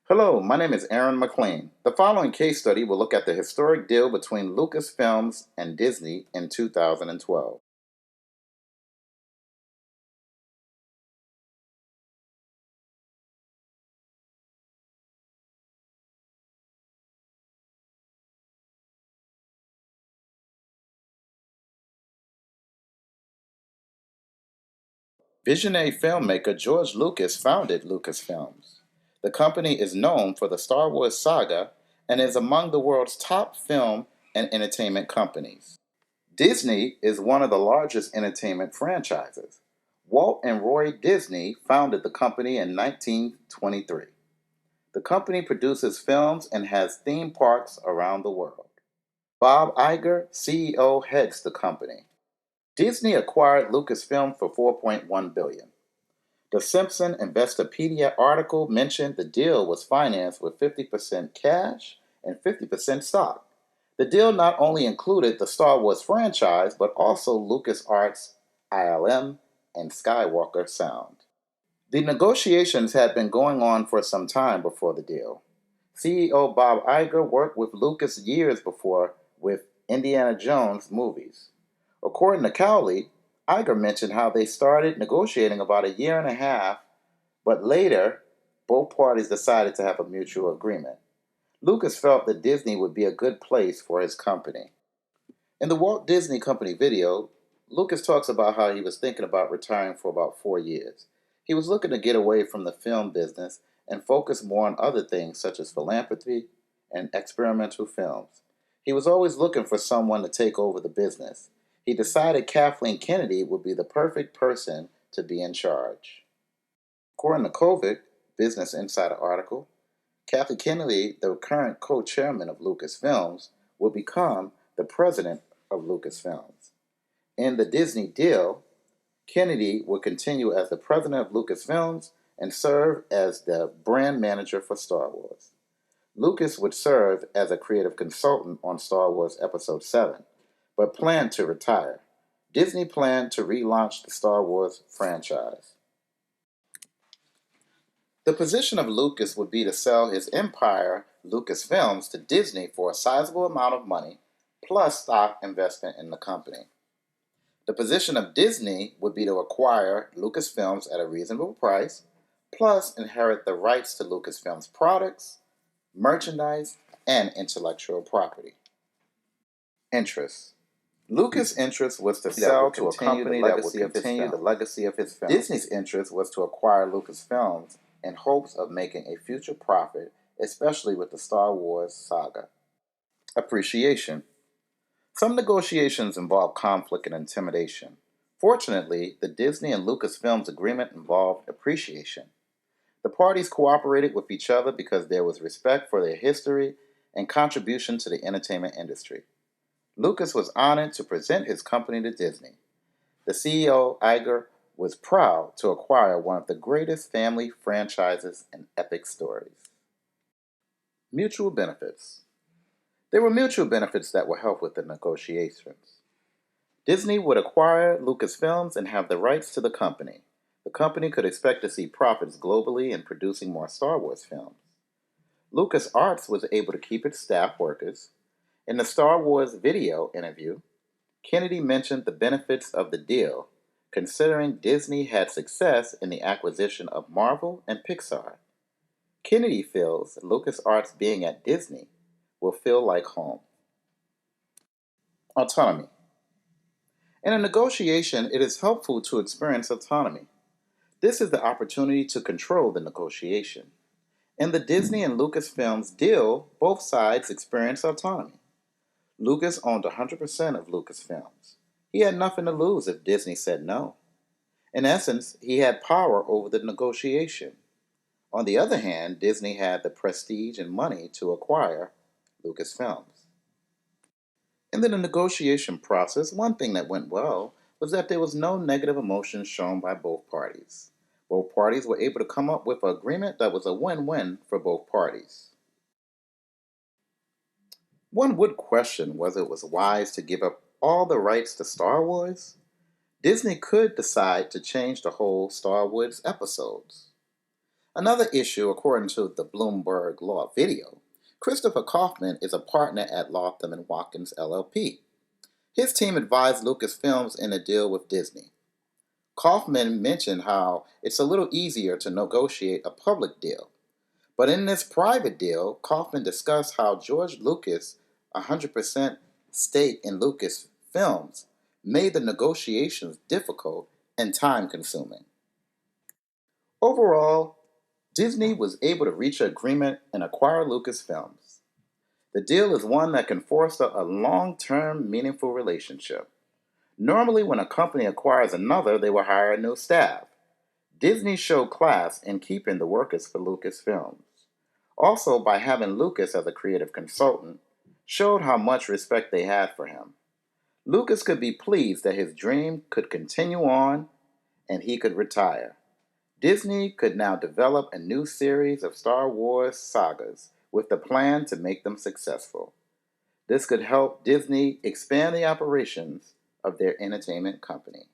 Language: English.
Hello, my name is Aaron McLean. The following case study will look at the historic deal between Lucasfilms and Disney in 2012. Visionary filmmaker George Lucas founded Lucasfilms. The company is known for the Star Wars saga and is among the world's top film and entertainment companies. Disney is one of the largest entertainment franchises. Walt and Roy Disney founded the company in 1923. The company produces films and has theme parks around the world. Bob Iger, CEO, heads the company. Disney acquired Lucasfilm for $4.1 billion. The Simpson Investopedia article mentioned the deal was financed with 50% cash and 50% stock. The deal not only included the Star Wars franchise, but also LucasArts, ILM, and Skywalker Sound. The negotiations had been going on for some time before the deal. CEO Bob Iger worked with Lucas years before with Indiana Jones movies. According to Cowley, Iger mentioned how they started negotiating about a year and a half, but later both parties decided to have a mutual agreement. Lucas felt that Disney would be a good place for his company. In the Walt Disney Company video, Lucas talks about how he was thinking about retiring for about 4 years. He was looking to get away from the film business and focus more on other things such as philanthropy and experimental films. He was always looking for someone to take over the business. He decided Kathleen Kennedy would be the perfect person to be in charge. According to Kovic, Business Insider article, Kathy Kennedy, the current co-chairman of Lucasfilms, will become the president of Lucasfilms. In the Disney deal, Kennedy will continue as the president of Lucasfilms and serve as the brand manager for Star Wars. Lucas would serve as a creative consultant on Star Wars Episode 7, but planned to retire. Disney planned to relaunch the Star Wars franchise. The position of Lucas would be to sell his empire, Lucasfilms, to Disney for a sizable amount of money, plus stock investment in the company. The position of Disney would be to acquire Lucasfilms at a reasonable price, plus inherit the rights to Lucasfilms products, merchandise, and intellectual property. Interest. Lucas' interest was to sell to a company that would continue the legacy of his film. Disney's interest was to acquire Lucasfilms in hopes of making a future profit, especially with the Star Wars saga. Appreciation. Some negotiations involve conflict and intimidation. Fortunately, the Disney and Lucasfilms agreement involved appreciation. The parties cooperated with each other because there was respect for their history and contribution to the entertainment industry. Lucas was honored to present his company to Disney. The CEO, Iger, was proud to acquire one of the greatest family franchises and epic stories. Mutual benefits. There were mutual benefits that would help with the negotiations. Disney would acquire Lucasfilms and have the rights to the company. The company could expect to see profits globally in producing more Star Wars films. LucasArts was able to keep its staff workers. In the Star Wars video interview, Kennedy mentioned the benefits of the deal, considering Disney had success in the acquisition of Marvel and Pixar. Kennedy feels LucasArts being at Disney will feel like home. Autonomy. In a negotiation, it is helpful to experience autonomy. This is the opportunity to control the negotiation. In the Disney and Lucasfilms deal, both sides experience autonomy. Lucas owned 100% of Lucasfilms. He had nothing to lose if Disney said no. In essence, he had power over the negotiation. On the other hand, Disney had the prestige and money to acquire Lucasfilms. In the negotiation process, one thing that went well was that there was no negative emotion shown by both parties. Both parties were able to come up with an agreement that was a win-win for both parties. One would question whether it was wise to give up all the rights to Star Wars. Disney could decide to change the whole Star Wars episodes. Another issue, according to the Bloomberg Law Video, Christopher Kaufman is a partner at Latham and Watkins LLP. His team advised Lucasfilms in a deal with Disney. Kaufman mentioned how it's a little easier to negotiate a public deal. But in this private deal, Kaufman discussed how George Lucas' 100% stake in Lucasfilms made the negotiations difficult and time-consuming. Overall, Disney was able to reach an agreement and acquire Lucasfilms. The deal is one that can foster a long-term, meaningful relationship. Normally, when a company acquires another, they will hire a new staff. Disney showed class in keeping the workers for Lucasfilms. Also, by having Lucas as a creative consultant, showed how much respect they had for him. Lucas could be pleased that his dream could continue on and he could retire. Disney could now develop a new series of Star Wars sagas with the plan to make them successful. This could help Disney expand the operations of their entertainment company.